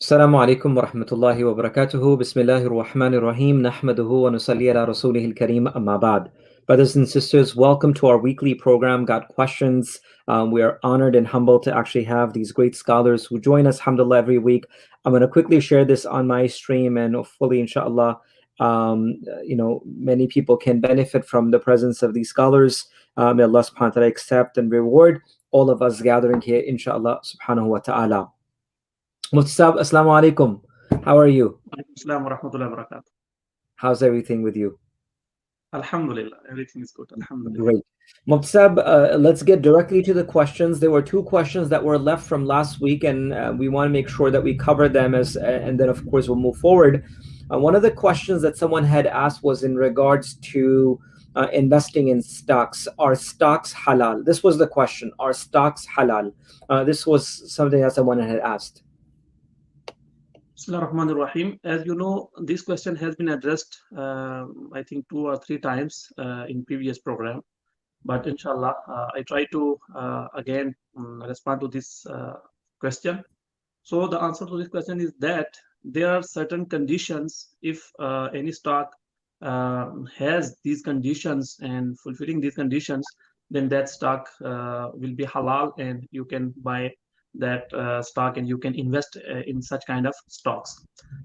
السلام عليكم ورحمة الله وبركاته. بسم الله الرحمن الرحيم. نحمده ونصلي على رسوله الكريم. أما بعد. Brothers and sisters, welcome to our weekly program, Got Questions. We are honored and humbled to actually have these great scholars who join us, alhamdulillah, every week. I'm going to quickly share this on my stream, and hopefully, inshallah, many people can benefit from the presence of these scholars. May Allah subhanahu wa ta'ala accept and reward all of us gathering here, inshallah subhanahu wa ta'ala. Mutsab, assalamu alaikum. How are you? Assalam wa rahmatullahi wa barakatuh. How's everything with you? Alhamdulillah, everything is good. Alhamdulillah. Great. Mutsab, let's get directly to the questions. There were two questions that were left from last week, and we want to make sure that we cover them and then of course we'll move forward. One of the questions that someone had asked was in regards to investing in stocks. Are stocks halal? This was the question. Are stocks halal? This was something that someone had asked. Bismillahirrahmanirrahim. As you know, this question has been addressed, I think 2 or 3 times in previous program. But inshallah, I try to again respond to this question. So the answer to this question is that there are certain conditions. If any stock has these conditions and fulfilling these conditions, then that stock will be halal, and you can buy that stock and you can invest in such kind of stocks.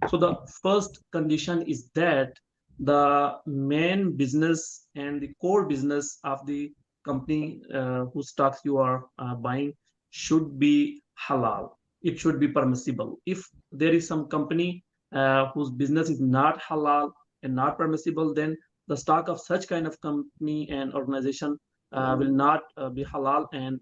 So the first condition is that the main business and the core business of the company whose stocks you are buying should be halal. It should be permissible. If there is some company whose business is not halal and not permissible, then the stock of such kind of company and organization will not be halal, and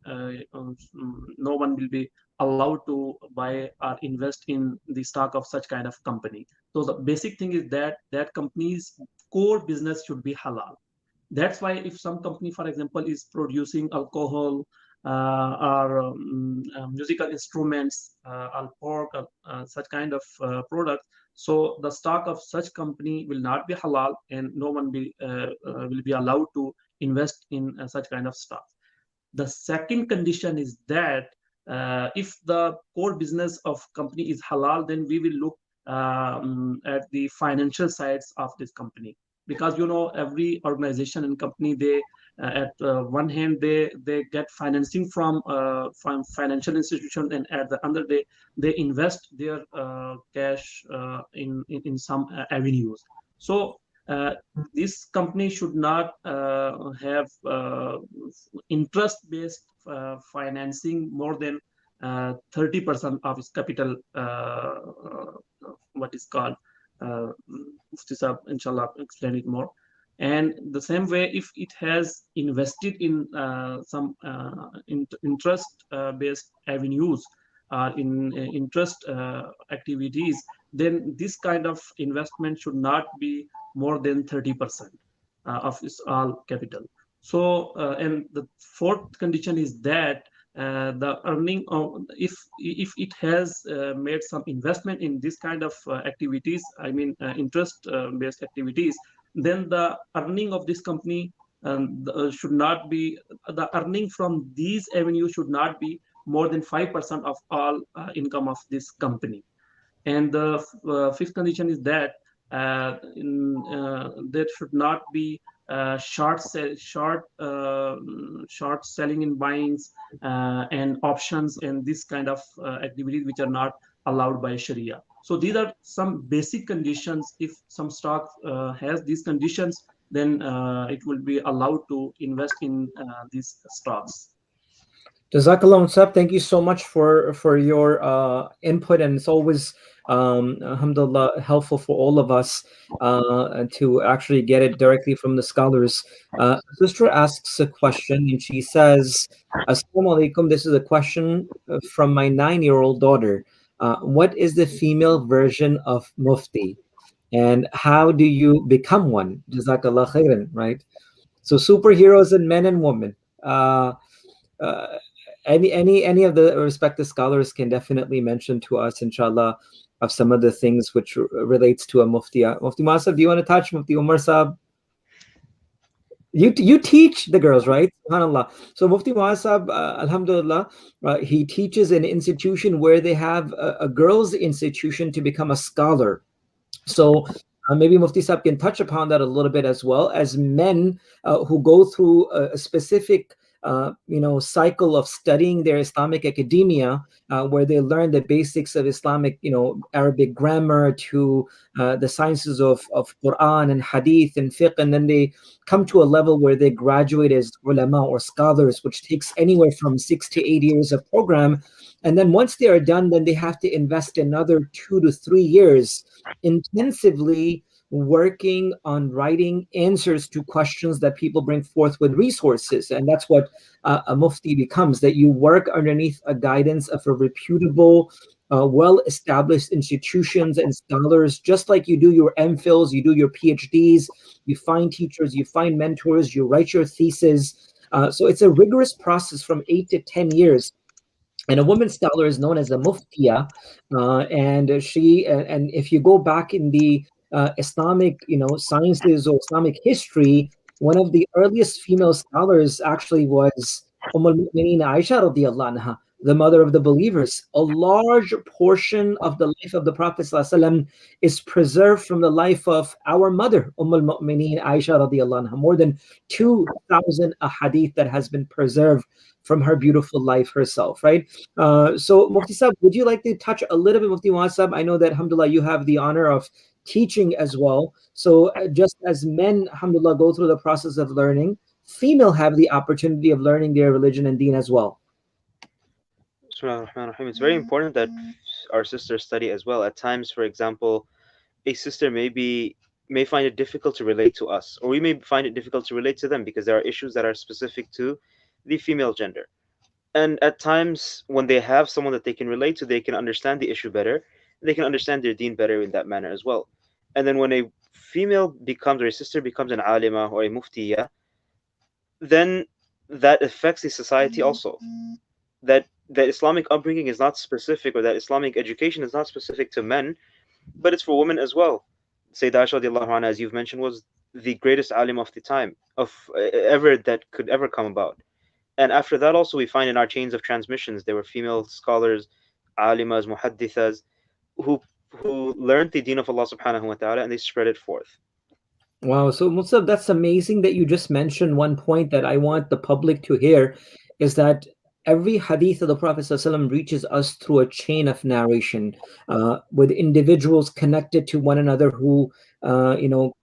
no one will be allowed to buy or invest in the stock of such kind of company. So the basic thing is that that company's core business should be halal. That's why if some company, for example, is producing alcohol or musical instruments, or pork, such kind of products, so the stock of such company will not be halal, and no one will be allowed to invest in such kind of stock. The second condition is that if the core business of company is halal, then we will look at the financial sides of this company, because you know every organization and company, they at one hand they get financing from financial institutions, and at the other they invest their cash in some avenues. So this company should not have interest-based financing more than 30% of its capital, what is called, Mufti Sahab, inshallah, explain it more. And the same way, if it has invested in some interest-based avenues or in interest activities, then this kind of investment should not be more than 30% of its all capital. So, and the fourth condition is that the earning of, if it has made some investment in this kind of activities, I mean interest based activities, then the earning of this company should not be, the earning from these avenues should not be more than 5% of all income of this company. And the fifth condition is that there should not be short selling in buyings and options and this kind of activities which are not allowed by Sharia. So these are some basic conditions. If some stock has these conditions, then it will be allowed to invest in these stocks. Jazakallah Musab, thank you so much for your input, and it's always alhamdulillah helpful for all of us to actually get it directly from the scholars. Sister asks a question, and she says, Assalamu alaikum, this is a question from my 9-year-old daughter. What is the female version of mufti, and how do you become one? Jazakallah khairan, right? So superheroes and men and women. Any of the respective scholars can definitely mention to us, inshallah, of some of the things which relates to a mufti. Mufti Masab, do you want to touch? Mufti Umar Saab? You teach the girls, right? SubhanAllah. So Mufti Muasab, Alhamdulillah, he teaches an institution where they have a girls' institution to become a scholar. So maybe Mufti Saab can touch upon that a little bit, as well as men who go through a specific cycle of studying their Islamic academia, where they learn the basics of Islamic, Arabic grammar to the sciences of Quran and Hadith and fiqh, and then they come to a level where they graduate as ulama or scholars, which takes anywhere from 6 to 8 years of program. And then once they are done, then they have to invest another 2 to 3 years intensively working on writing answers to questions that people bring forth with resources. And that's what a mufti becomes, that you work underneath a guidance of a reputable, well-established institutions and scholars, just like you do your MPhils, you do your PhDs, you find teachers, you find mentors, you write your thesis. So it's a rigorous process from 8 to 10 years. And a woman scholar is known as a muftiya, and if you go back in the Islamic, sciences or Islamic history, one of the earliest female scholars actually was al-Mu'mineen Aisha radiallahu anha, the mother of the believers. A large portion of the life of the Prophet ﷺ is preserved from the life of our mother, al-Mu'mineen Aisha radiallahu anha. More than 2,000 ahadith that has been preserved from her beautiful life herself, right? So Mufti Sab, would you like to touch a little bit, Mufti Wasab? I know that, alhamdulillah, you have the honor of teaching as well. So just as men, alhamdulillah, go through the process of learning, female have the opportunity of learning their religion and deen as well. It's very important that our sisters study as well. At times, for example, a sister may find it difficult to relate to us, or we may find it difficult to relate to them because there are issues that are specific to the female gender. And at times, when they have someone that they can relate to, they can understand the issue better. They can understand their deen better in that manner as well. And then when a female becomes, or a sister becomes an alima or a muftiya, then that affects the society also. That Islamic upbringing is not specific, or that Islamic education is not specific to men, but it's for women as well. Sayyidah Aisha radiallahu anha, as you've mentioned, was the greatest alim of the time, of ever that could ever come about. And after that also, we find in our chains of transmissions, there were female scholars, alimas, muhaddithas, who learned the deen of Allah subhanahu wa ta'ala, and they spread it forth. Wow. So Musab, that's amazing that you just mentioned one point that I want the public to hear, is that every hadith of the Prophet ﷺ reaches us through a chain of narration, with individuals connected to one another who,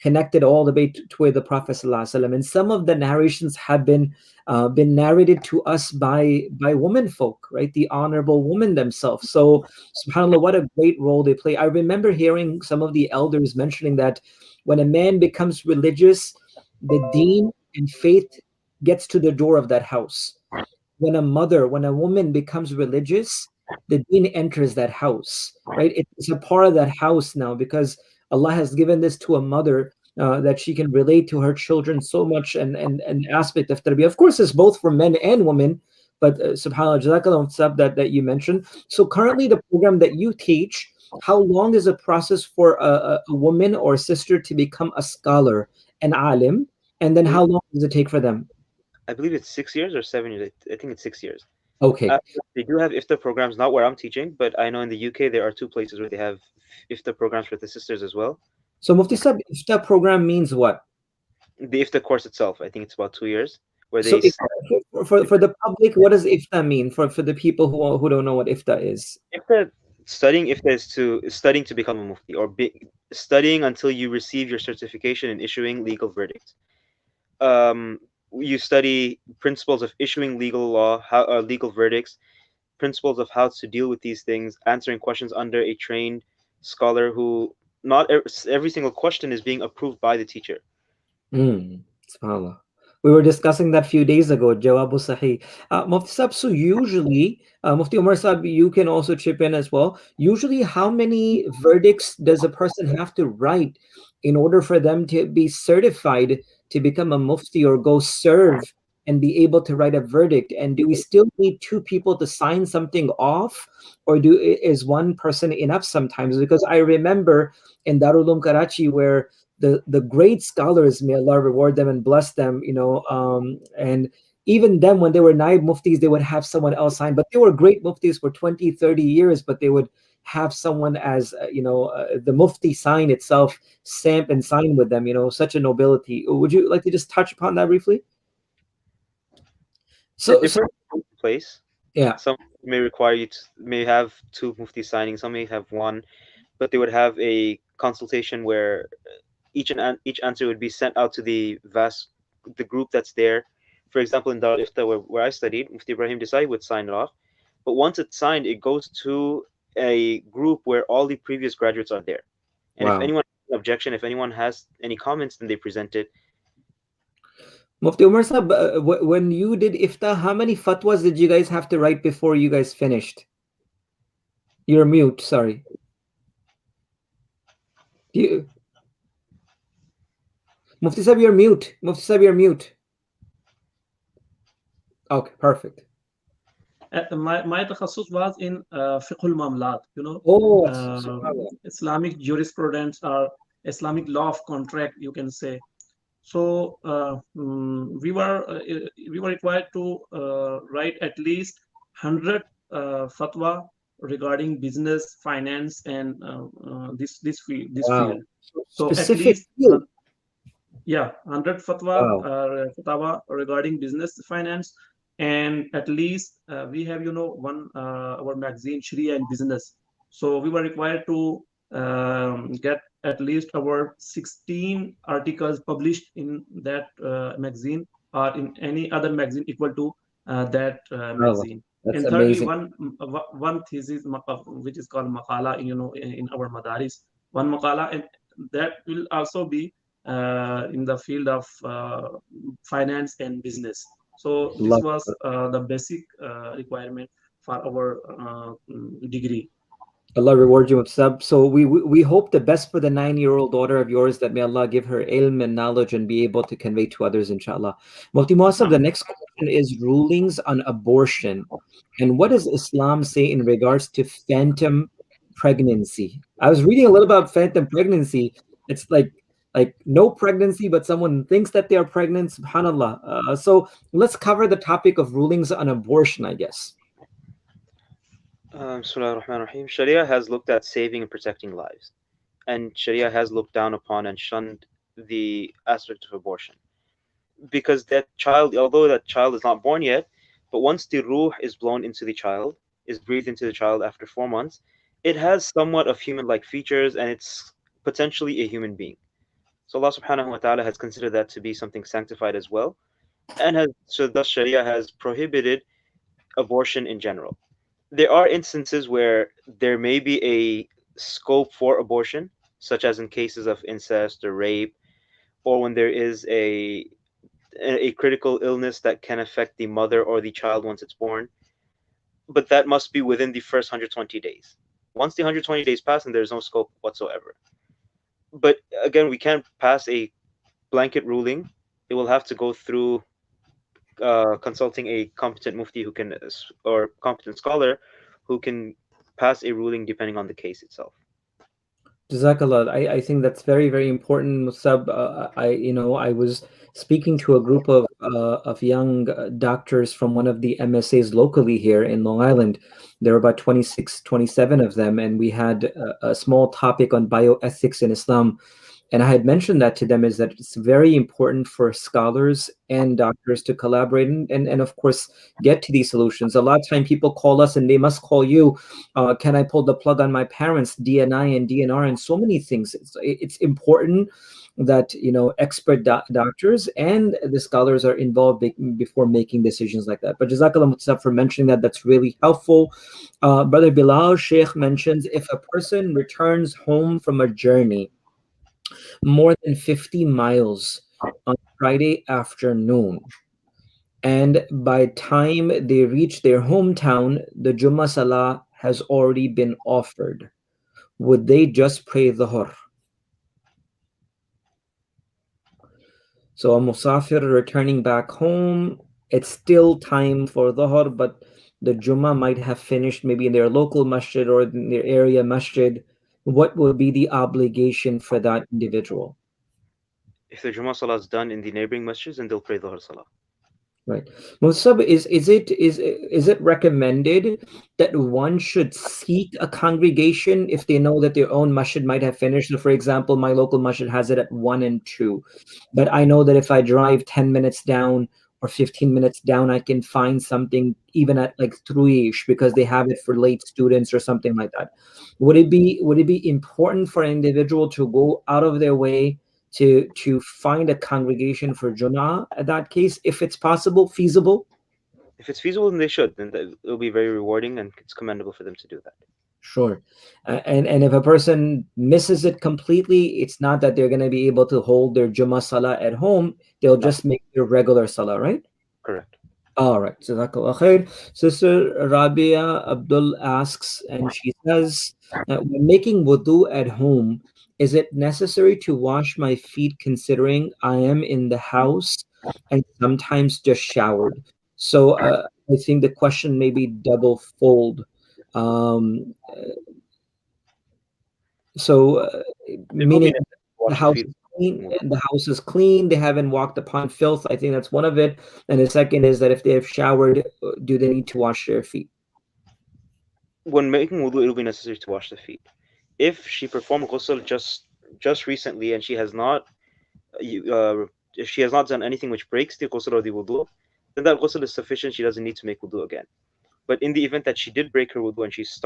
connected all the way to where the Prophet ﷺ. And some of the narrations have been narrated to us by women folk, right? The honorable women themselves. So, subhanAllah, what a great role they play. I remember hearing some of the elders mentioning that when a man becomes religious, the deen and faith gets to the door of that house. When a woman becomes religious, the deen enters that house, right? It's a part of that house now, because Allah has given this to a mother, that she can relate to her children so much, and aspect of tarbiyah. Of course, it's both for men and women, but subhanAllah, jazakallah that you mentioned. So currently the program that you teach, how long is a process for a woman or a sister to become a scholar, an alim, and then how long does it take for them? I believe it's 6 years or 7 years. I think it's 6 years. Okay. They do have iftar programs, not where I'm teaching, but I know in the UK there are 2 places where they have iftar programs for the sisters as well. So Mufti Sab, iftar program means what? The iftar course itself, I think it's about 2 years. Where So they for the public, what does iftar mean? For the people who don't know what iftar is? Studying to become a mufti, or studying until you receive your certification in issuing legal verdicts. You study principles of issuing legal law, legal verdicts, principles of how to deal with these things, answering questions under a trained scholar who not every single question is being approved by the teacher. SubhanAllah. We were discussing that a few days ago, Jawabu Sahih. Mufti Sab, so usually, Mufti Umar Sab, you can also chip in as well. Usually, how many verdicts does a person have to write in order for them to be certified to become a mufti or go serve and be able to write a verdict? And do we still need 2 people to sign something off, or is one person enough sometimes? Because I remember in Darul Uloom Karachi, where the great scholars, may Allah reward them and bless them, and even them, when they were naib muftis, they would have someone else sign, but they were great muftis for 20, 30 years, but they would have someone as the mufti sign itself, stamp and sign with them, such a nobility. Would you like to just touch upon that briefly? So different place. Yeah. Some may require you to may have two mufti signings, some may have one, but they would have a consultation where each answer would be sent out to the group that's there. For example, in Dar Ifta, where I studied, Mufti Ibrahim Desai would sign it off. But once it's signed, it goes to a group where all the previous graduates are there. And if anyone has an objection, if anyone has any comments, then they present it. Mufti Umar Sahab, when you did Ifta, how many fatwas did you guys have to write before you guys finished? You're mute, sorry. Mufti Sahab, you're mute. Mufti Sahab, you're mute. Okay, perfect. My takhasus was in fiqh al-mamlat, Islamic jurisprudence or Islamic law of contract, you can say. So we were required to write at least 100 fatwa regarding business, finance, and this field. So specific at least field. 100 fatwa regarding business, finance, and at least we have one our magazine Sharia and Business. So we were required to get at least our 16 articles published in that magazine or in any other magazine equal to that magazine. That's and thirdly, amazing. one thesis which is called maqala in our madaris, one maqala, and that will also be in the field of finance and business. So this was the basic requirement for our degree. Allah reward you, Sab. So we hope the best for the 9-year-old daughter of yours, that may Allah give her ilm and knowledge and be able to convey to others, inshallah. Mufti Muassab, the next question is rulings on abortion. And what does Islam say in regards to phantom pregnancy? I was reading a little about phantom pregnancy. It's like no pregnancy, but someone thinks that they are pregnant, subhanallah. So let's cover the topic of rulings on abortion, I guess. Sharia has looked at saving and protecting lives, and Sharia has looked down upon and shunned the aspect of abortion, because that child, although that child is not born yet, but once the ruh is blown into the child, is breathed into the child after 4 months, it has somewhat of human-like features, and it's potentially a human being. So Allah subhanahu wa ta'ala has considered that to be something sanctified as well, and thus Sharia has prohibited abortion in general. There are instances where there may be a scope for abortion, such as in cases of incest or rape, or when there is a critical illness that can affect the mother or the child once it's born. But that must be within the first 120 days. Once the 120 days pass, and there's no scope whatsoever. But again, we can't pass a blanket ruling. It will have to go through consulting a competent mufti or competent scholar who can pass a ruling depending on the case itself. Jazakallah. I think that's very, very important, Musab. I was speaking to a group of young doctors from one of the MSAs locally here in Long Island. There were about 26, 27 of them, and we had a small topic on bioethics in Islam. And I had mentioned that to them, is that it's very important for scholars and doctors to collaborate and of course, get to these solutions. A lot of time people call us and they must call you. Can I pull the plug on my parents' DNI and DNR and so many things? It's important that, expert doctors and the scholars are involved before making decisions like that. But Jazakallah Mutsab for mentioning that. That's really helpful. Brother Bilal Sheikh mentions, if a person returns home from a journey more than 50 miles on Friday afternoon, and by time they reach their hometown, the Jummah Salah has already been offered, would they just pray Dhuhr? So a Musafir returning back home, it's still time for Dhuhr, but the Jummah might have finished maybe in their local masjid or in their area masjid. What would be the obligation for that individual? If the Jummah Salah is done in the neighboring masjids, then they'll pray Dhuhr Salah. Right. Musab, is it recommended that one should seek a congregation if they know that their own masjid might have finished? So for example, my local masjid has it at 1 and 2, but I know that if I drive 10 minutes down or 15 minutes down, I can find something even at like 3ish because they have it for late students or something like that. Would it be important for an individual to go out of their way to find a congregation for Jummah at that case, if it's possible, feasible? If it's feasible, then they should. Then it'll be very rewarding, and it's commendable for them to do that. Sure. And if a person misses it completely, it's not that they're going to be able to hold their Jummah Salah at home. They'll just make their regular Salah, right? Correct. All right. Jazakallah khair. Sister Rabia Abdul asks, and she says, when making wudu at home, is it necessary to wash my feet considering I am in the house and sometimes just showered? So I think the question may be double fold. Um, Meaning the house is clean, the house is clean, they haven't walked upon filth. I think that's one of it. And the second is that if they have showered, do they need to wash their feet? When making wudu, it'll be necessary to wash the feet. If she performed ghusl just recently and she has not if she has not done anything which breaks the ghusl or the wudu, then that ghusl is sufficient. She doesn't need to make wudu again. But in the event that she did break her wudu and she's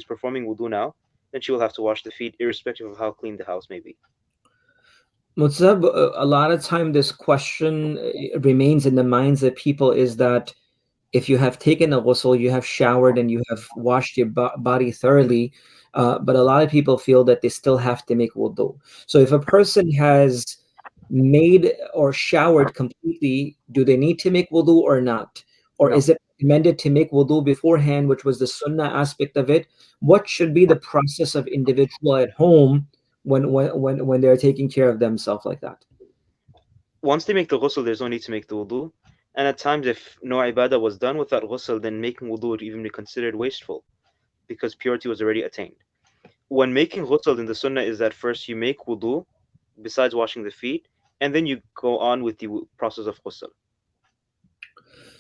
performing wudu now, then she will have to wash the feet, irrespective of how clean the house may be. Mutzab, a lot of time this question remains in the minds of people is that if you have taken a ghusl, you have showered and you have washed your body thoroughly, but a lot of people feel that they still have to make wudu. So if a person has made or showered completely, do they need to make wudu or not? Or No. is it recommended to make wudu beforehand, which was the sunnah aspect of it? What should be the process of individual at home when they're taking care of themselves like that? Once they make the ghusl, there's no need to make the wudu. And at times, if no ibadah was done with that ghusl, then making wudu would even be considered wasteful because purity was already attained. When making ghusl in the sunnah is that first you make wudu, besides washing the feet, and then you go on with the process of ghusl.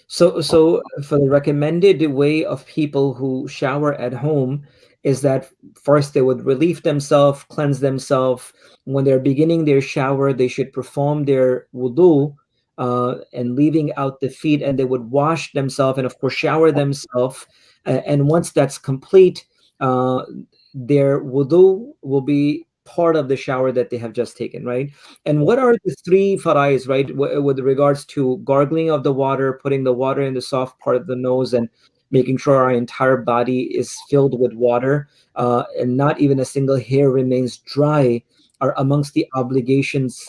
So for the recommended way of people who shower at home is that first they would relieve themselves, cleanse themselves. When they're beginning their shower, they should perform their wudu and leaving out the feet, and they would wash themselves and of course shower themselves. And once that's complete, their wudu will be part of the shower that they have just taken, right? And what are the three farais, right, with regards to gargling of the water, putting the water in the soft part of the nose, and making sure our entire body is filled with water, and not even a single hair remains dry, are amongst the obligations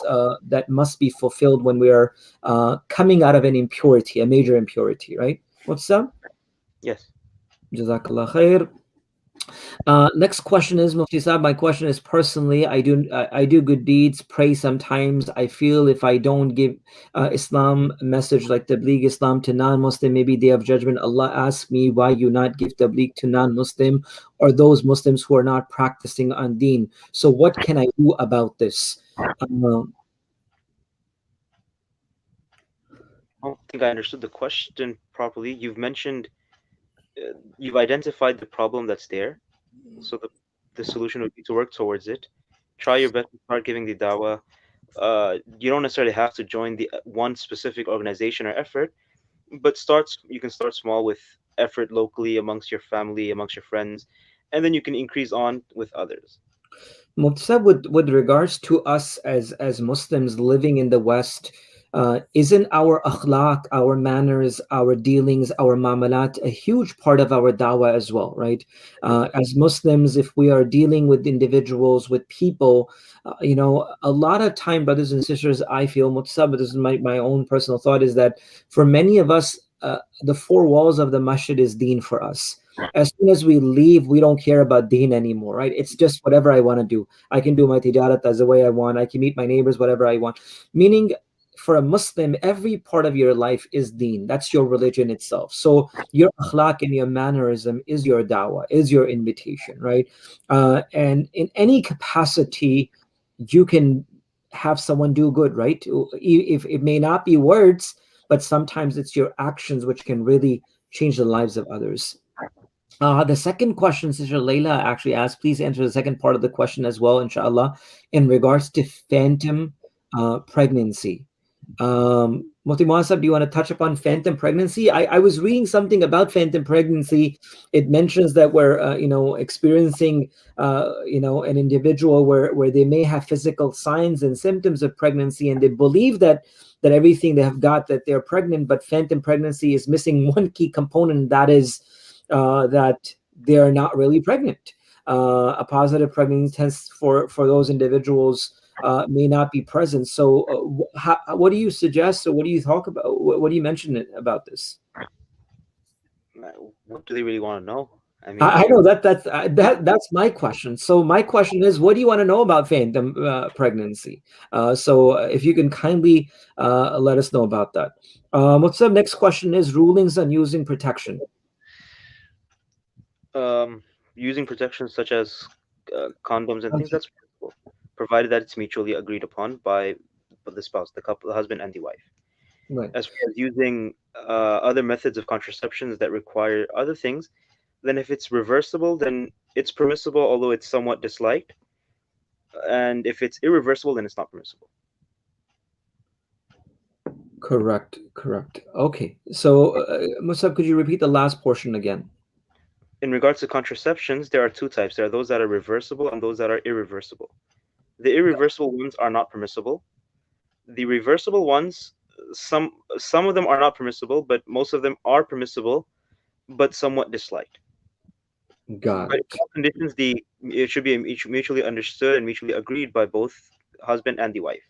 that must be fulfilled when we are coming out of an impurity, a major impurity, right? What's up? Yes. Jazakallah khair. Next question is, Mufti Saab, my question is personally, I do good deeds, pray sometimes. I feel if I don't give Islam message like Tabligh Islam to non-Muslim, maybe Day of Judgment, Allah asks me why you not give Tabligh to non-Muslim or those Muslims who are not practicing on deen. So what can I do about this? I don't think I understood the question properly. You've mentioned, you've identified the problem that's there. So the solution would be to work towards it. Try your best to start giving the dawah. You don't necessarily have to join the one specific organization or effort, but you can start small with effort locally amongst your family, amongst your friends, and then you can increase on with others. Muqtasab, with regards to us as Muslims living in the West, isn't our akhlaq, our manners, our dealings, our mamalat a huge part of our dawah as well, right? As Muslims, if we are dealing with individuals, with people, a lot of time, brothers and sisters, I feel, Muqtasab, this is my own personal thought, is that for many of us, the four walls of the masjid is deen for us. As soon as we leave, we don't care about deen anymore, right? It's just whatever I want to do. I can do my tijarat as the way I want. I can meet my neighbors, whatever I want. Meaning, for a Muslim, every part of your life is deen. That's your religion itself. So your akhlaq and your mannerism is your dawah, is your invitation, right? And in any capacity, you can have someone do good, right? If it may not be words, but sometimes it's your actions which can really change the lives of others. The second question, Sister Layla actually asked, please answer the second part of the question as well, inshallah, in regards to phantom pregnancy. Mufti Muhammad, do you want to touch upon phantom pregnancy? I was reading something about phantom pregnancy. It mentions that we're, experiencing, an individual where they may have physical signs and symptoms of pregnancy, and they believe that everything they have got, that they're pregnant, but phantom pregnancy is missing one key component, and that is that they are not really pregnant. A positive pregnancy test for those individuals may not be present. So what do you suggest, or what do you talk about? What do you mention about this? What do they really want to know? I mean, I know that's my question. So my question is, what do you want to know about phantom pregnancy? So if you can kindly let us know about that. What's the next question is rulings on using protection. Using protection such as condoms and things, that's possible, provided that it's mutually agreed upon by the spouse, the couple, the husband and the wife. Right. As far as using other methods of contraceptions that require other things, then if it's reversible, then it's permissible, although it's somewhat disliked. And if it's irreversible, then it's not permissible. Correct. Okay. So, Musab, could you repeat the last portion again? In regards to contraceptions, there are two types. There are those that are reversible and those that are irreversible. The irreversible ones are not permissible. The reversible ones, some of them are not permissible, but most of them are permissible, but somewhat disliked. Got But it. in all conditions, it should be mutually understood and mutually agreed by both husband and the wife.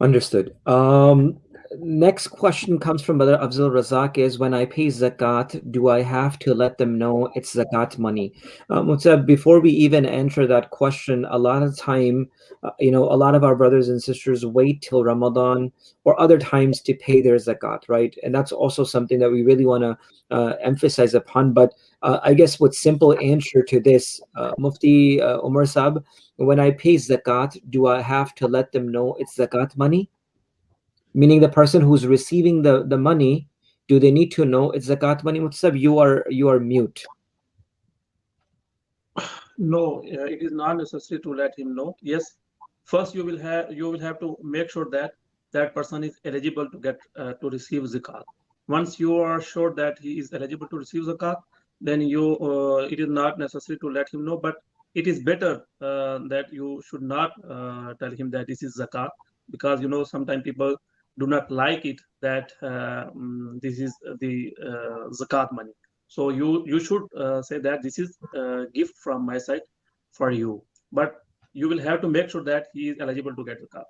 Understood. Next question comes from Brother Abdul Razak is, when I pay zakat, do I have to let them know it's zakat money? Mutsab, before we even answer that question, a lot of time, a lot of our brothers and sisters wait till Ramadan or other times to pay their zakat, right? And that's also something that we really want to emphasize upon. But I guess what simple answer to this, Mufti Umar Sab, when I pay zakat, do I have to let them know it's zakat money? Meaning the person who's receiving the money, do they need to know it's zakat money? Mutsab, you are mute. No, it is not necessary to let him know. Yes, first you will have to make sure that that person is eligible to get to receive zakat. Once you are sure that he is eligible to receive zakat, then it is not necessary to let him know. But it is better that you should not tell him that this is zakat, because sometimes people do not like it that this is the zakat money. So you should say that this is a gift from my side for you, but you will have to make sure that he is eligible to get zakat.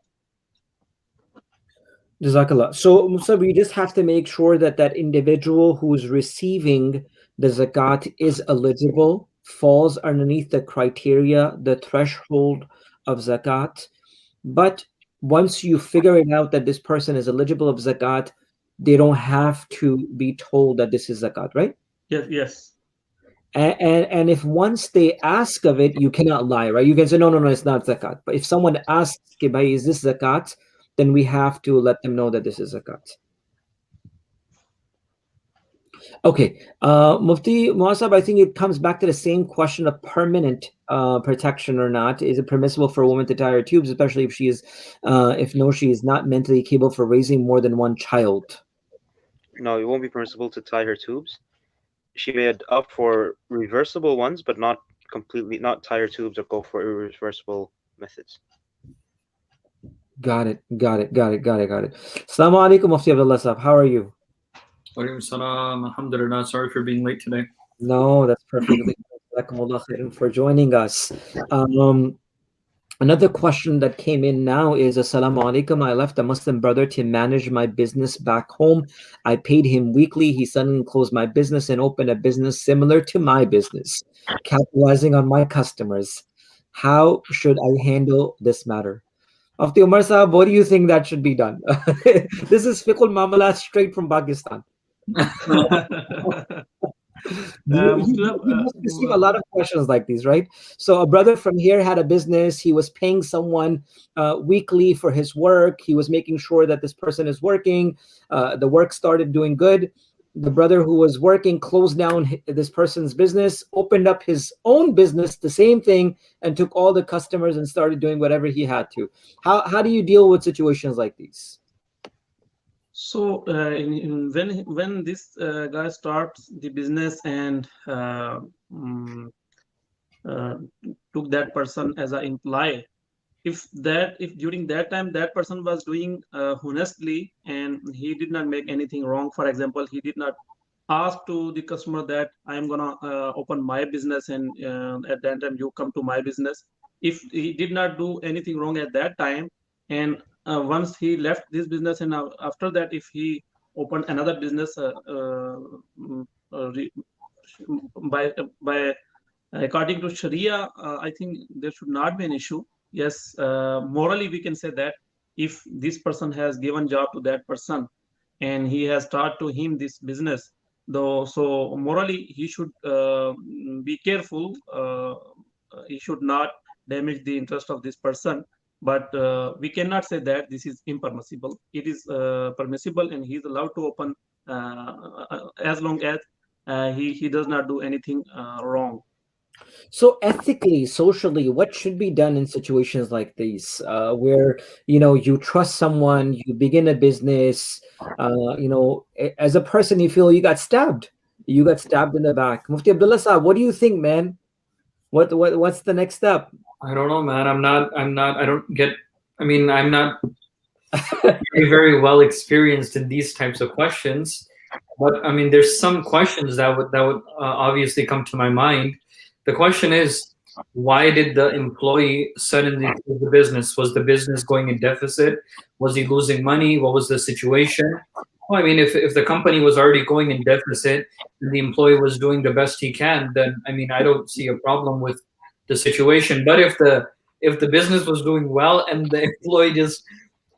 Jazakallah. So Musa, we just have to make sure that that individual who's receiving the zakat is eligible, falls underneath the criteria, the threshold of zakat. But once you figure it out that this person is eligible of zakat, they don't have to be told that this is zakat, right? Yes. And if once they ask of it, you cannot lie, right? You can say, no, it's not zakat. But if someone asks, is this zakat? Then we have to let them know that this is zakat. Okay, Mufti Muhammad, I think it comes back to the same question of permanent protection or not. Is it permissible for a woman to tie her tubes, especially if she is not mentally capable for raising more than one child? No, it won't be permissible to tie her tubes. She may opt for reversible ones, but not tie her tubes or go for irreversible methods. Got it. Assalamu alaikum, Mufti Abdullah Sahab. How are you? Walaikum salam. Alhamdulillah. Sorry for being late today. No, that's perfectly for joining us. Another question that came in now is, Assalamu alaikum. I left a Muslim brother to manage my business back home. I paid him weekly. He suddenly closed my business and opened a business similar to my business, capitalizing on my customers. How should I handle this matter? Mufti Umar Sahab, what do you think that should be done? This is Fiqhul Mamalat straight from Pakistan. You must receive a lot of questions like these, right? So a brother from here had a business. He was paying someone weekly for his work. He was making sure that this person is working. The work started doing good. The brother who was working closed down this person's business, opened up his own business, the same thing, and took all the customers and started doing whatever he had to. How do you deal with situations like these? So when this guy starts the business and took that person as an employee, if during that time that person was doing honestly and he did not make anything wrong, for example, he did not ask to the customer that I am gonna open my business and at that time you come to my business. If he did not do anything wrong at that time, and once he left this business and after that if he opened another business by according to Sharia, I think there should not be an issue. Yes, morally we can say that if this person has given job to that person and he has taught to him this business, though, so morally he should be careful. He should not damage the interest of this person. But we cannot say that this is impermissible. It is permissible, and he is allowed to open as long as he does not do anything wrong. So ethically, socially, what should be done in situations like these, where you trust someone, you begin a business, as a person you feel you got stabbed in the back. Mufti Abdullah Saab, what do you think, man? What's the next step? I don't know, man. I'm not. I don't get. I mean, I'm not very, very well experienced in these types of questions. But I mean, there's some questions that would obviously come to my mind. The question is, why did the employee suddenly leave the business? Was the business going in deficit? Was he losing money? What was the situation? Well, I mean, if the company was already going in deficit and the employee was doing the best he can, then I mean, I don't see a problem with the situation. But if the business was doing well and the employee just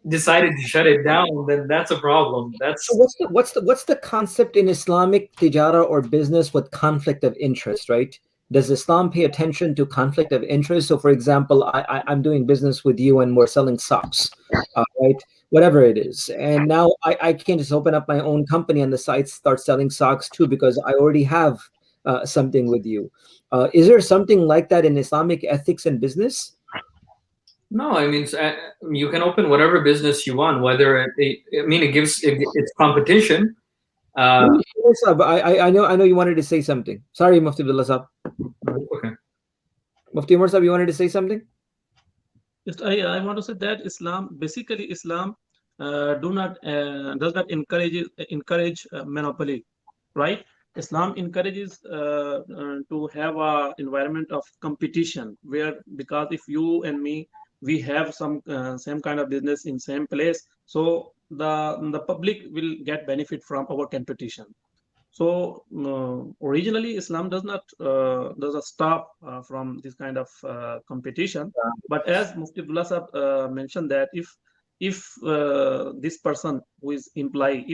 decided to shut it down, then that's a problem. So what's the concept in Islamic tijara or business with conflict of interest, right? Does Islam pay attention to conflict of interest? So, for example, I'm doing business with you and we're selling socks, right? Whatever it is. And now I can't just open up my own company on the site, start selling socks too, because I already have something with you. Is there something like that in Islamic ethics and business? No, I mean, you can open whatever business you want, whether it's competition. I know you wanted to say something. Sorry, Mufti Abdullah Saab. Okay. Mufti Umar Saab, you wanted to say something? Yes, I want to say that Islam does not encourage monopoly, right? Islam encourages to have a environment of competition because if you and me, we have some same kind of business in same place, so the public will get benefit from our competition. So originally Islam does not stop from this kind of competition. But as Mufti Abdullah Saab mentioned that if this person who is employee,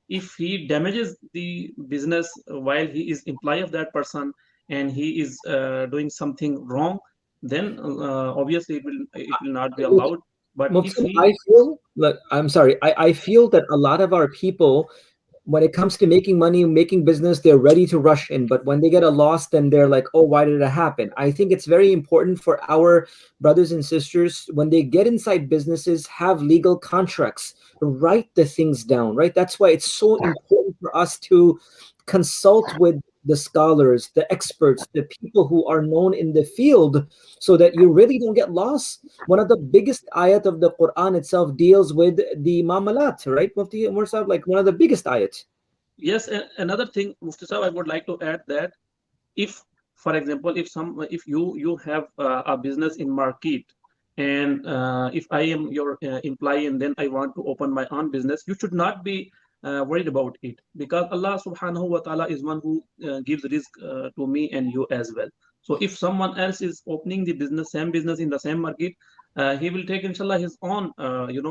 if he damages the business while he is employee of that person and he is doing something wrong, then obviously it will not be allowed. But I feel that a lot of our people, when it comes to making money, making business, they're ready to rush in. But when they get a loss, then they're like, oh, why did it happen? I think it's very important for our brothers and sisters, when they get inside businesses, have legal contracts, write the things down, right? That's why it's so important for us to consult with the scholars, the experts, the people who are known in the field, so that you really don't get lost. One of the biggest ayat of the Quran itself deals with the mamalat, right, Mufti Umar Saab? Like one of the biggest ayats. Yes, another thing, Mufti Saab, I would like to add that if, for example, if you have a business in market, and if I am your employee and then I want to open my own business, you should not be worried about it, because Allah subhanahu wa ta'ala is one who gives risk to me and you as well. So if someone else is opening the same business in the same market, he will take inshallah his own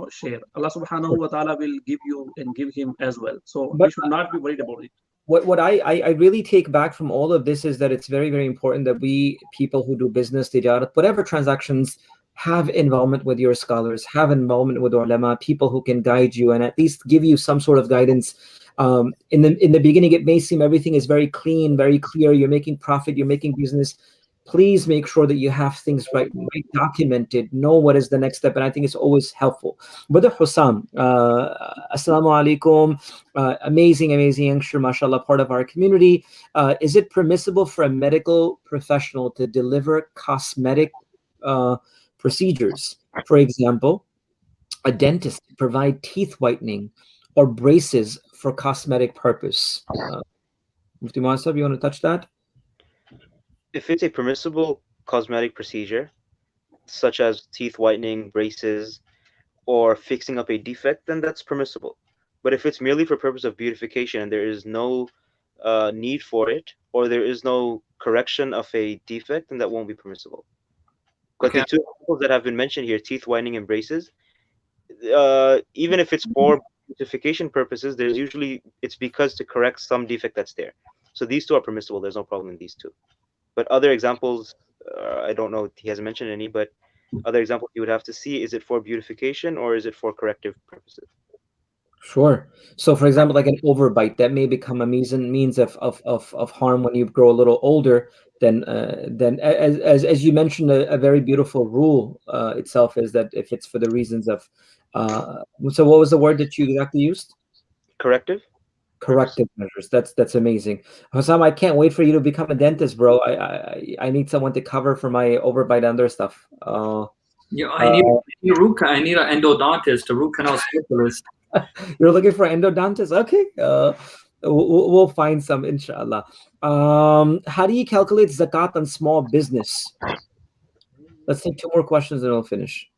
share. Allah subhanahu wa ta'ala will give you and give him as well. So we should not be worried about it. what I really take back from all of this is that it's very, very important that we people who do business, tijarat, whatever transactions, have involvement with your scholars, have involvement with ulama, people who can guide you and at least give you some sort of guidance. In the beginning, it may seem everything is very clean, very clear. You're making profit, you're making business. Please make sure that you have things right documented, know what is the next step, and I think it's always helpful. Brother Hussam, assalamu alaikum. Amazing youngster, mashallah, part of our community. Is it permissible for a medical professional to deliver cosmetic procedures? For example, a dentist provide teeth whitening or braces for cosmetic purpose. Mufti Muhassab, you want to touch that? If it's a permissible cosmetic procedure, such as teeth whitening, braces, or fixing up a defect, then that's permissible. But if it's merely for purpose of beautification and there is no need for it, or there is no correction of a defect, then that won't be permissible. But Okay. the two examples that have been mentioned here, teeth whitening and braces, even if it's for beautification purposes, it's because to correct some defect that's there. So these two are permissible. There's no problem in these two. But other examples, I don't know, he hasn't mentioned any, but other examples you would have to see, is it for beautification or is it for corrective purposes? Sure. So, for example, like an overbite that may become a means of harm when you grow a little older. Then as you mentioned, a very beautiful rule itself is that if it's for the reasons of, so what was the word that you exactly used? Corrective measures. That's amazing. Hussam, I can't wait for you to become a dentist, bro. I need someone to cover for my overbite and other stuff. Yeah, I need an endodontist, a root canal specialist. You're looking for endodontist? Okay. We'll find some, inshallah. How do you calculate zakat on small business? Let's take 2 more questions and we'll finish.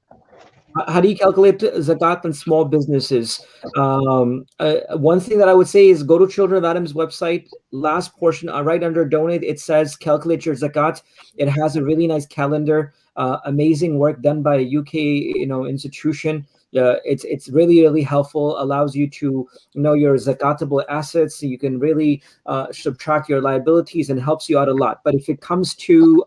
How do you calculate zakat on small businesses? One thing that I would say is go to Children of Adam's website. Last portion, right under donate, it says calculate your zakat. It has a really nice calendar. Amazing work done by a UK, institution. It's really helpful. Allows you to know your zakatable assets, so you can really subtract your liabilities, and helps you out a lot. But if it comes to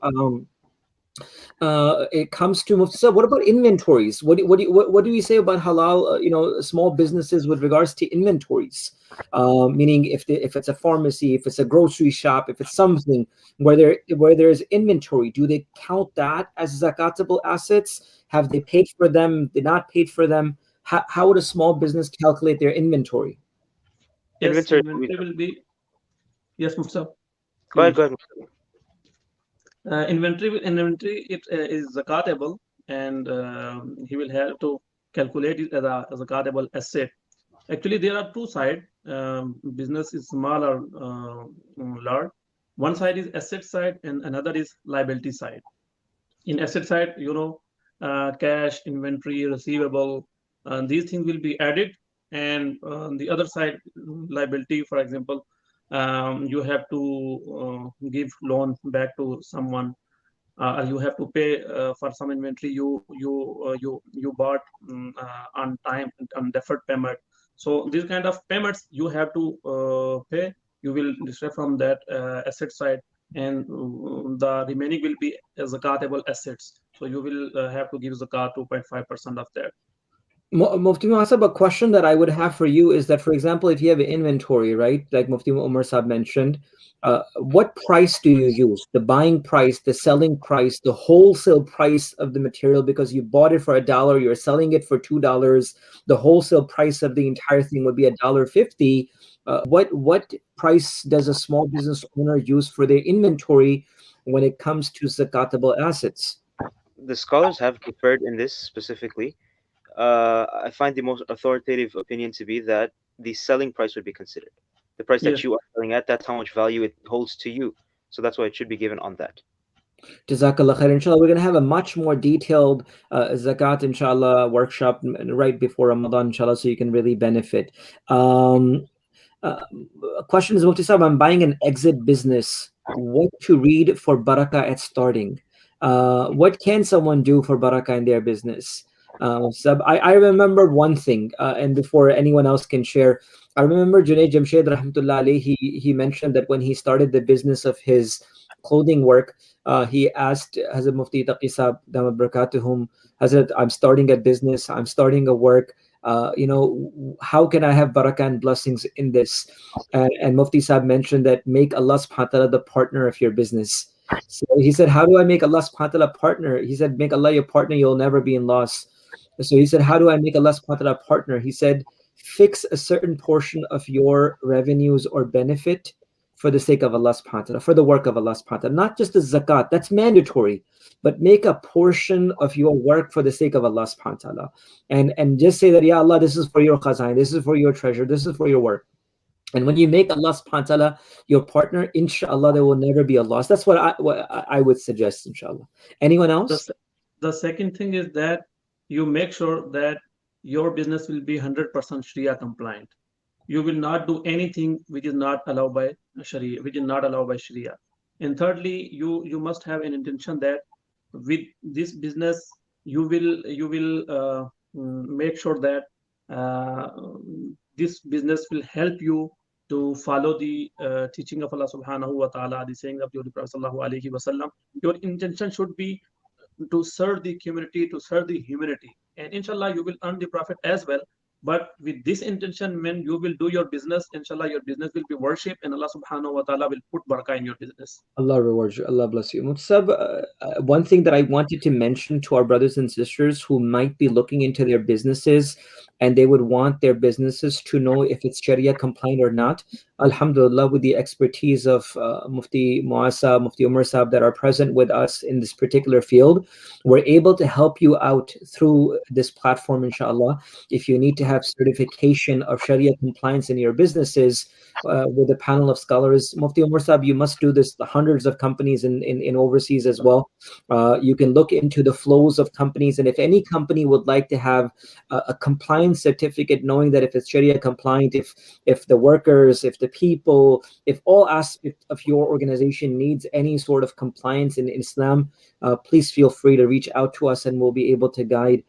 so what about inventories? What do you say about halal, small businesses with regards to inventories? Meaning if it's a pharmacy, if it's a grocery shop, if it's something where there's inventory, do they count that as zakatable assets? Have they paid for them? They not paid for them? How would a small business calculate their inventory? Yes, Inventory will be. Yes, Mufti. Go ahead. Inventory it is zakatable, and he will have to calculate it as a zakatable asset. Actually, there are two sides. Business is small or large. One side is asset side, and another is liability side. In asset side, cash, inventory, receivable, these things will be added, and the other side, liability, for example, you have to give loan back to someone, or you have to pay for some inventory you bought on time, on deferred payment. So these kind of payments you have to pay. You will deduct from that asset side, and the remaining will be zakatable assets. So you will have to give zakat 2.5% of that. Mufti Muhassab, a question that I would have for you is that, for example, if you have an inventory, right, like Mufti Umar Saab mentioned, what price do you use? The buying price, the selling price, the wholesale price of the material, because you bought it for $1, you're selling it for $2. The wholesale price of the entire thing would be $1.50. What price does a small business owner use for their inventory when it comes to zakatable assets? The scholars have differed in this specifically. I find the most authoritative opinion to be that the selling price would be considered. The price that you are selling at, that's how much value it holds to you. So that's why it should be given on that. Jazakallah khair. Inshallah, we're going to have a much more detailed zakat, inshallah, workshop right before Ramadan, inshallah, so you can really benefit. Question is, Mufti Saab, I'm buying an exit business. What to read for barakah at starting? What can someone do for barakah in their business? I remember one thing, and before anyone else can share, I remember Junaid Jamshed rahmatullah alayhi, he mentioned that when he started the business of his clothing work, he asked Hazrat Mufti Taqi Sahab Damat Barakatuhum, Hazrat, I'm starting a business, I'm starting a work. How can I have barakah and blessings in this? And Mufti Sahab mentioned that make Allah subhanahu wa ta'ala the partner of your business. So he said, how do I make Allah subhanahu wa ta'ala partner? He said, make Allah your partner, you'll never be in loss. So he said, how do I make Allah subhanahu wa ta'ala partner? He said, fix a certain portion of your revenues or benefit for the sake of Allah subhanahu wa ta'ala, for the work of Allah subhanahu wa ta'ala. Not just the zakat, that's mandatory, but make a portion of your work for the sake of Allah subhanahu wa ta'ala. And just say that, Ya Allah, this is for your khazain, this is for your treasure, this is for your work. And when you make Allah subhanahu wa ta'ala your partner, inshallah, there will never be a loss. That's what I would suggest, inshallah. Anyone else? The second thing is that you make sure that your business will be 100% Sharia compliant. You will not do anything which is not allowed by Sharia, And thirdly, you must have an intention that with this business, you will make sure that this business will help you to follow the teaching of Allah subhanahu wa ta'ala, the saying of the Holy Prophet sallallahu alaihi wasallam. Your intention should be to serve the community, to serve the humanity. And inshallah, you will earn the profit as well. But with this intention, when you will do your business, inshallah, your business will be worship, and Allah subhanahu wa ta'ala will put barakah in your business. Allah reward you. Allah bless you. Mutsab, one thing that I wanted to mention to our brothers and sisters who might be looking into their businesses and they would want their businesses to know if it's Sharia compliant or not. Alhamdulillah, with the expertise of Mufti Muasa, Mufti Umar Sahab that are present with us in this particular field, we're able to help you out through this platform, inshallah. If you need to have certification of Sharia compliance in your businesses, with a panel of scholars, Mufti Umar Sahab, you must do this. The hundreds of companies in overseas as well. You can look into the flows of companies, and if any company would like to have a compliance certificate, knowing that if it's Sharia compliant, if the workers, if the people, if all aspects of your organization needs any sort of compliance in Islam, please feel free to reach out to us, and we'll be able to guide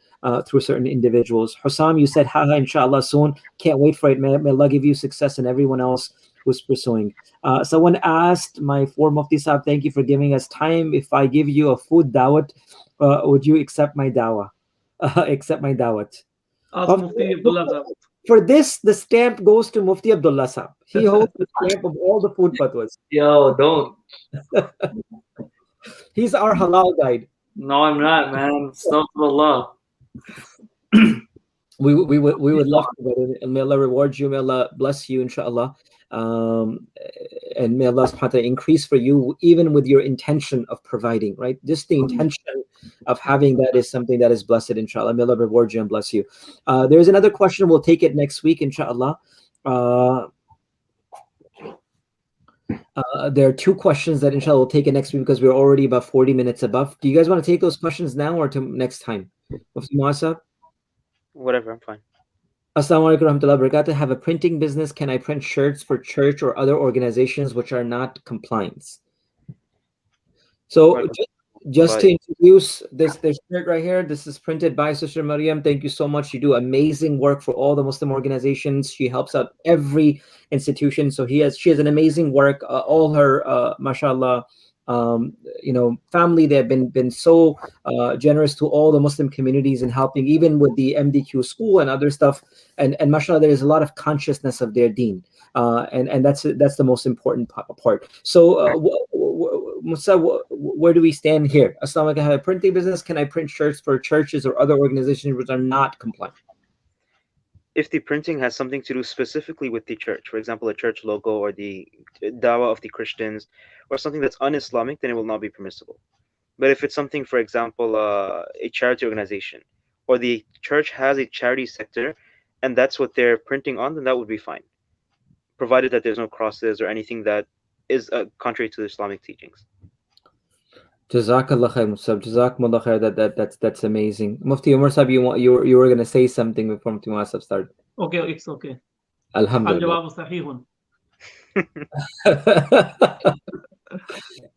through certain individuals. Hussam, you said haha, inshallah soon. Can't wait for it. May Allah give you success and everyone else who's pursuing. Someone asked my four Mufti Sahab, thank you for giving us time. If I give you a food dawat, would you accept my dawah? Accept my dawat? Mufti Abdullah Sahab. For this, the stamp goes to Mufti Abdullah Sahab. He holds the stamp of all the food fatwas. Yo, don't. He's our halal guide. No, I'm not, man. Astaghfirullah. We would love to, and may Allah reward you, may Allah bless you, inshallah, and may Allah subhanahu wa ta'ala increase for you, even with your intention of providing, right? Just the intention of having that is something that is blessed, inshallah. May Allah reward you and bless you. There's another question, we'll take it next week, inshallah. There are two questions that inshallah we'll take it next week because we're already about 40 minutes above. Do you guys want to take those questions now or to next time? Mufti Muasa? Whatever, I'm fine. Assalamu alaikum warahmatullahi wabarakatuh. Have a printing business. Can I print shirts for church or other organizations which are not compliant? So just to introduce this shirt right here, this is printed by Sister Maryam. Thank you so much. You do amazing work for all the Muslim organizations. She helps out every institution. So she has an amazing work. All her mashallah, family, they have been so generous to all the Muslim communities and helping, even with the MDQ school and other stuff. And mashallah, there is a lot of consciousness of their deen, and that's the most important part. So Musa, where do we stand here? Assalamu alaikum. I have a printing business. Can I print shirts for churches or other organizations which are not compliant? If the printing has something to do specifically with the church, for example, a church logo or the dawah of the Christians, or something that's un-Islamic, then it will not be permissible. But if it's something, for example, a charity organization, or the church has a charity sector, and that's what they're printing on, then that would be fine, provided that there's no crosses or anything that is contrary to the Islamic teachings. Jazakallah khair, Musab. Jazakumullah khair. That's amazing. Mufti Umar Sahab, you were going to say something before Mufti Muasa started. Okay, it's okay. Alhamdulillah.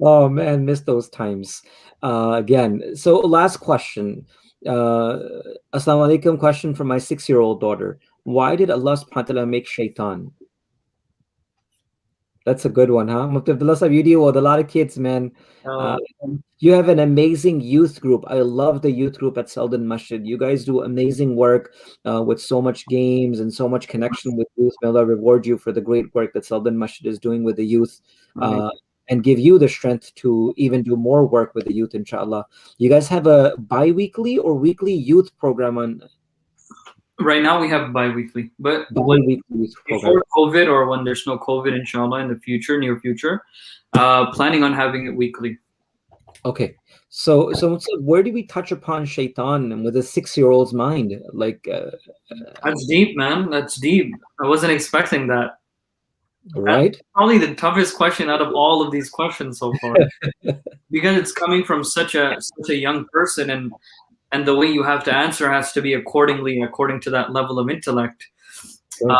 Oh man, missed those times. Again, so last question. Assalamu alaikum. Question from my 6-year-old daughter. Why did Allah subhanahu wa ta'ala make shaitan? That's a good one, huh? Mufti Abdullah Sahib, you deal with a lot of kids, man. You have an amazing youth group. I love the youth group at Selden Masjid. You guys do amazing work with so much games and so much connection with youth. May Allah reward you for the great work that Selden Masjid is doing with the youth and give you the strength to even do more work with the youth, inshallah. You guys have a bi-weekly or weekly youth program on? Right now we have bi-weekly, but Bi-weekly youth program. before COVID or when there's no COVID, inshallah, in the future, near future, planning on having it weekly. Okay, so where do we touch upon shaitan with a 6-year-old's mind? Like, That's deep, man. That's deep. I wasn't expecting that. right? That's probably the toughest question out of all of these questions so far, because it's coming from such a young person, and the way you have to answer has to be according to that level of intellect. Sure.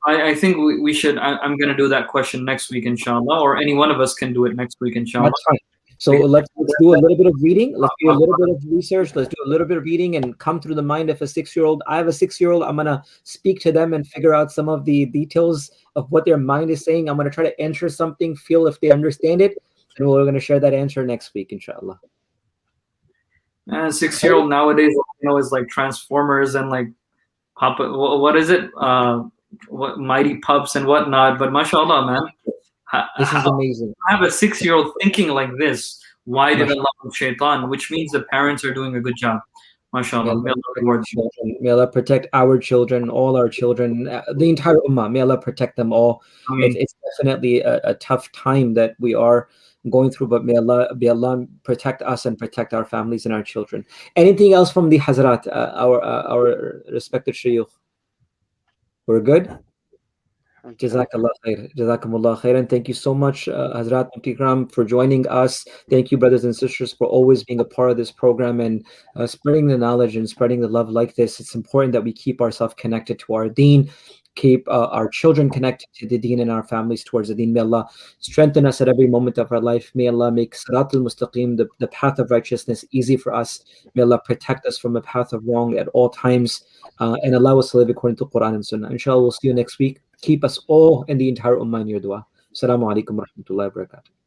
I think we should. I'm going to do that question next week, inshallah, or any one of us can do it next week, inshallah. That's fine. So let's do a little bit of reading. Let's do a little bit of research. Let's do a little bit of reading and come through the mind of a 6-year-old. I have a 6-year-old. I'm going to speak to them and figure out some of the details of what their mind is saying. I'm going to try to answer something, feel if they understand it, and we're going to share that answer next week, inshallah. 6-year-old nowadays, is like Transformers and like Papa. What is it? What Mighty Pups and whatnot. But mashallah, man. This is amazing. I have a 6-year-old thinking like this. Why did Allah make shaitan? Which means the parents are doing a good job. MashaAllah. May Allah protect our children, all our children, the entire ummah. May Allah protect them all. It's definitely a tough time that we are going through, but may Allah protect us and protect our families and our children. Anything else from the Hazrat, our respected Shaykh? We're good? Jazakallah khair. Jazakumullah khair. And thank you so much, Hazrat Mufti Ikram, for joining us. Thank you, brothers and sisters, for always being a part of this program and spreading the knowledge and spreading the love like this. It's important that we keep ourselves connected to our deen, keep our children connected to the deen and our families towards the deen. May Allah strengthen us at every moment of our life. May Allah make Sirat al-Mustaqim, the path of righteousness, easy for us. May Allah protect us from a path of wrong at all times and allow us to live according to Quran and Sunnah. Inshallah, we'll see you next week. Keep us all and the entire ummah in your dua. Assalamu alaikum wa rahmatullahi wa barakatuh.